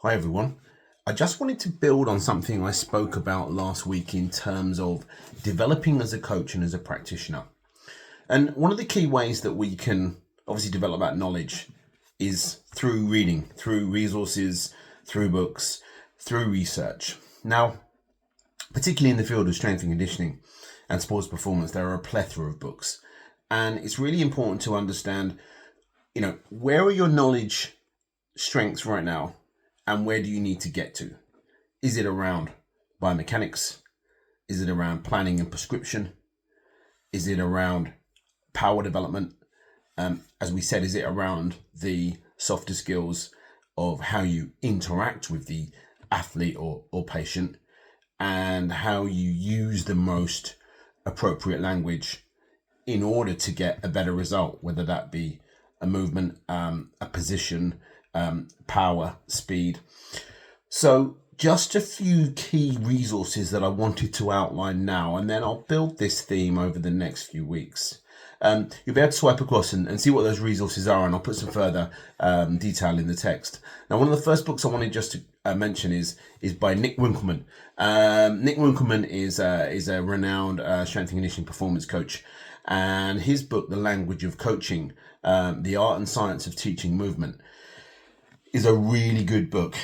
Hi everyone. I just wanted to build on something I spoke about last week in terms of developing as a coach and as a practitioner. And one of the key ways that we can obviously develop that knowledge is through reading, through resources, through books, through research. Now, particularly in the field of strength and conditioning and sports performance, there are a plethora of books. And it's really important to understand, where are your knowledge strengths right now? And where do you need to get to? Is it around biomechanics? Is it around planning and prescription? Is it around power development? As we said, is it around the softer skills of how you interact with the athlete or patient and how you use the most appropriate language in order to get a better result, whether that be a movement, a position, power, speed. So just a few key resources that I wanted to outline now, and then I'll build this theme over the next few weeks. You'll be able to swipe across and see what those resources are, and I'll put some further detail in the text. Now, one of the first books I wanted just to mention is by Nick Winkelman. Nick Winkelman is a renowned strength and conditioning performance coach, and his book, The Language of Coaching, The Art and Science of Teaching Movement, is a really good book,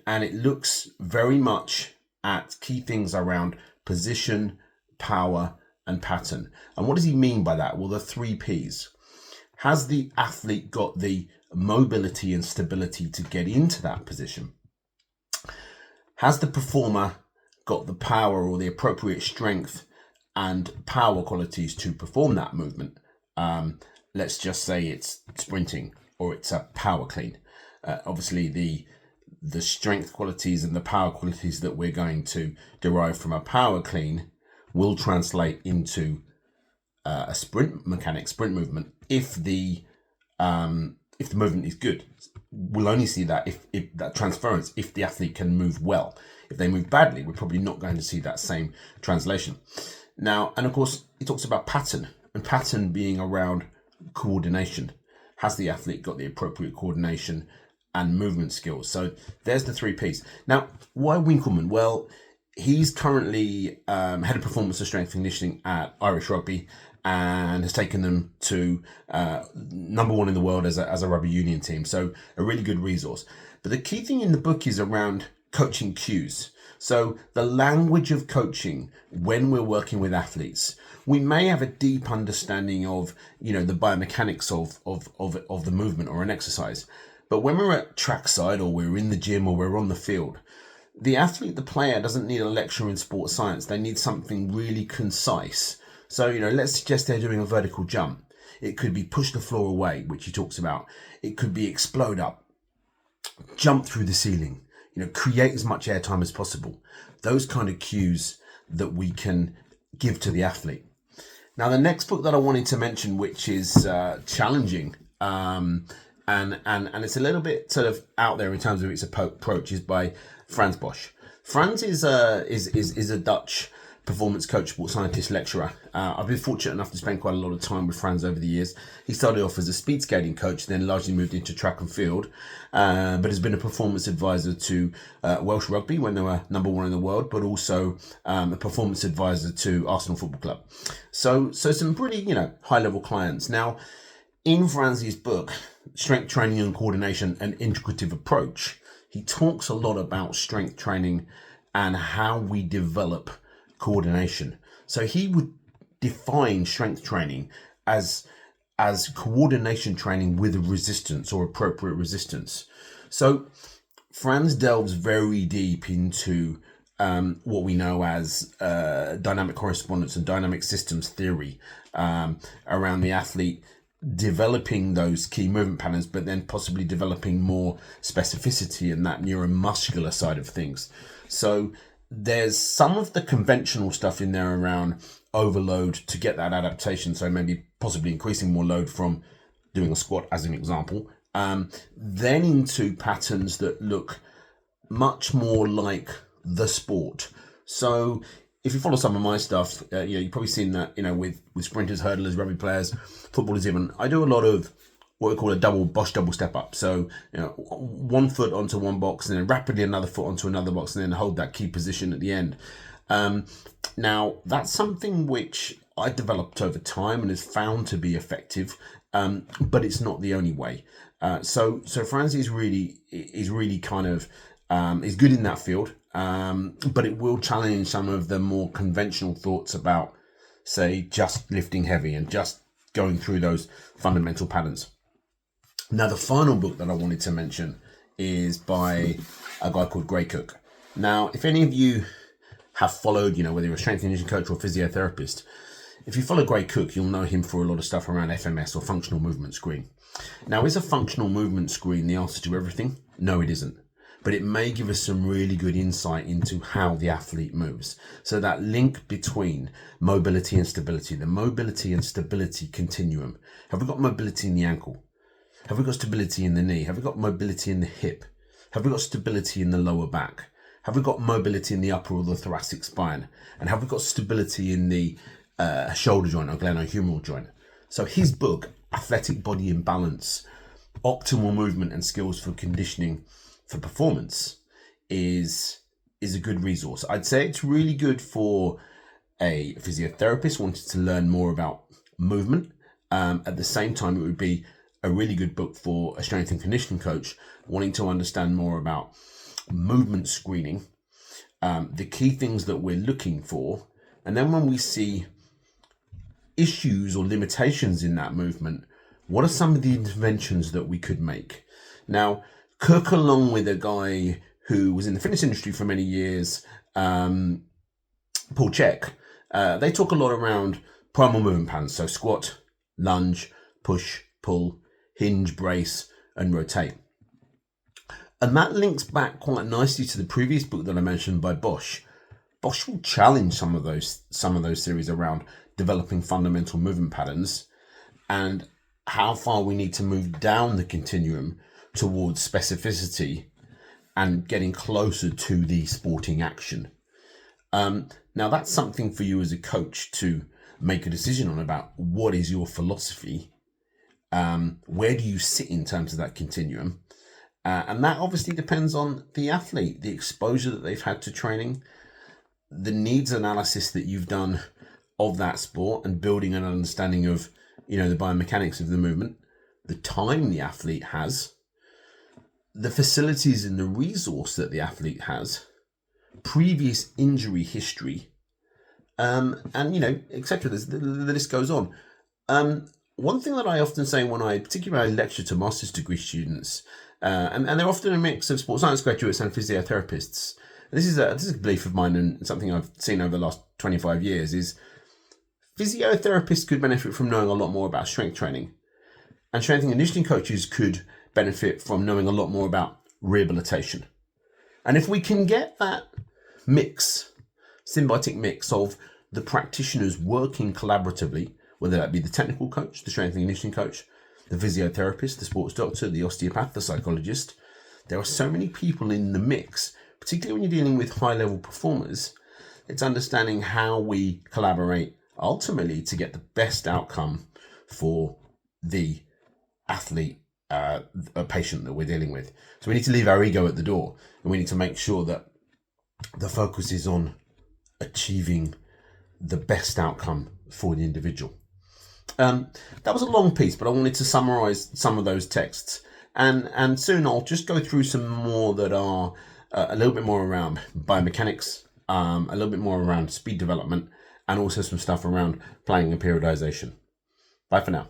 and it looks very much at key things around position, power, and pattern. And what does he mean by that? Well, the 3 Ps. Has the athlete got the mobility and stability to get into that position? Has the performer got the power or the appropriate strength and power qualities to perform that movement? Let's just say it's sprinting or it's a power clean. Obviously, the strength qualities and the power qualities that we're going to derive from a power clean will translate into a sprint movement if the movement is good. We'll only see that if that transference if the athlete can move well. If they move badly, we're probably not going to see that same translation. Now, and of course, he talks about pattern, and pattern being around coordination. Has the athlete got the appropriate coordination and movement skills? So there's the 3 Ps. Now, why Winkelman? Well, he's currently head of performance and strength and conditioning at Irish Rugby and has taken them to number 1 in the world as a rugby union team. So a really good resource. But the key thing in the book is around coaching cues. So the language of coaching when we're working with athletes. We may have a deep understanding of, the biomechanics of the movement or an exercise. But when we're at trackside or we're in the gym or we're on the field, the athlete, the player, doesn't need a lecture in sports science. They need something really concise. So, let's suggest they're doing a vertical jump. It could be push the floor away, which he talks about. It could be explode up, jump through the ceiling, create as much airtime as possible. Those kind of cues that we can give to the athlete. Now, the next book that I wanted to mention, which is challenging, and it's a little bit sort of out there in terms of its approach, is by Frans Bosch. Frans is a Dutch performance coach, sports scientist, lecturer. I've been fortunate enough to spend quite a lot of time with Frans over the years. He started off as a speed skating coach, then largely moved into track and field, but has been a performance advisor to Welsh Rugby when they were number 1 in the world, but also a performance advisor to Arsenal Football Club. So some pretty, high-level clients. Now, in Franz's book, Strength Training and Coordination, an Integrative Approach, he talks a lot about strength training and how we develop coordination. So he would define strength training as coordination training with resistance or appropriate resistance. So Frans delves very deep into what we know as dynamic correspondence and dynamic systems theory around the athlete developing those key movement patterns, but then possibly developing more specificity in that neuromuscular side of things. So there's some of the conventional stuff in there around overload to get that adaptation. So maybe possibly increasing more load from doing a squat as an example. Then into patterns that look much more like the sport. So if you follow some of my stuff, you've probably seen that, with sprinters, hurdlers, rugby players, footballers even. I do a lot of what we call a Bosch double step up. So, one foot onto one box and then rapidly another foot onto another box and then hold that key position at the end. Now, that's something which I developed over time and is found to be effective, but it's not the only way. So Frans is really kind of is good in that field, but it will challenge some of the more conventional thoughts about, say, just lifting heavy and just going through those fundamental patterns. Now, the final book that I wanted to mention is by a guy called Gray Cook. Now, if any of you have followed, whether you're a strength and conditioning coach or physiotherapist, if you follow Gray Cook, you'll know him for a lot of stuff around FMS or functional movement screen. Now, is a functional movement screen the answer to everything? No, it isn't. But it may give us some really good insight into how the athlete moves. So that link between mobility and stability, the mobility and stability continuum. Have we got mobility in the ankle? Have we got stability in the knee? Have we got mobility in the hip? Have we got stability in the lower back? Have we got mobility in the upper or the thoracic spine? And have we got stability in the shoulder joint or glenohumeral joint? So his book, Athletic Body Imbalance, Optimal Movement and Skills for Conditioning for Performance, is a good resource. I'd say it's really good for a physiotherapist wanting to learn more about movement. At the same time, it would be a really good book for a strength and conditioning coach wanting to understand more about movement screening, the key things that we're looking for, and then when we see issues or limitations in that movement, what are some of the interventions that we could make? Now, Cook, along with a guy who was in the fitness industry for many years, Paul Chek, they talk a lot around primal movement patterns, so squat, lunge, push, pull, hinge, brace, and rotate. And that links back quite nicely to the previous book that I mentioned by Bosch. Bosch will challenge some of those theories around developing fundamental movement patterns and how far we need to move down the continuum towards specificity and getting closer to the sporting action. Now, that's something for you as a coach to make a decision on about what is your philosophy. Where do you sit in terms of that continuum? And that obviously depends on the athlete, the exposure that they've had to training, the needs analysis that you've done of that sport and building an understanding of, the biomechanics of the movement, the time the athlete has, the facilities and the resource that the athlete has, previous injury history, and, etc. The list goes on. One thing that I often say when particularly lecture to master's degree students, and they're often a mix of sports science graduates and physiotherapists. This is a belief of mine and something I've seen over the last 25 years is physiotherapists could benefit from knowing a lot more about strength training, and strength and conditioning coaches could benefit from knowing a lot more about rehabilitation. And if we can get that symbiotic mix of the practitioners working collaboratively, whether that be the technical coach, the strength and conditioning coach, the physiotherapist, the sports doctor, the osteopath, the psychologist, there are so many people in the mix, particularly when you're dealing with high-level performers. It's understanding how we collaborate ultimately to get the best outcome for the athlete, a patient that we're dealing with. So we need to leave our ego at the door, and we need to make sure that the focus is on achieving the best outcome for the individual. That was a long piece, but I wanted to summarize some of those texts, and soon I'll just go through some more that are a little bit more around biomechanics, a little bit more around speed development, and also some stuff around planning and periodization. Bye for now.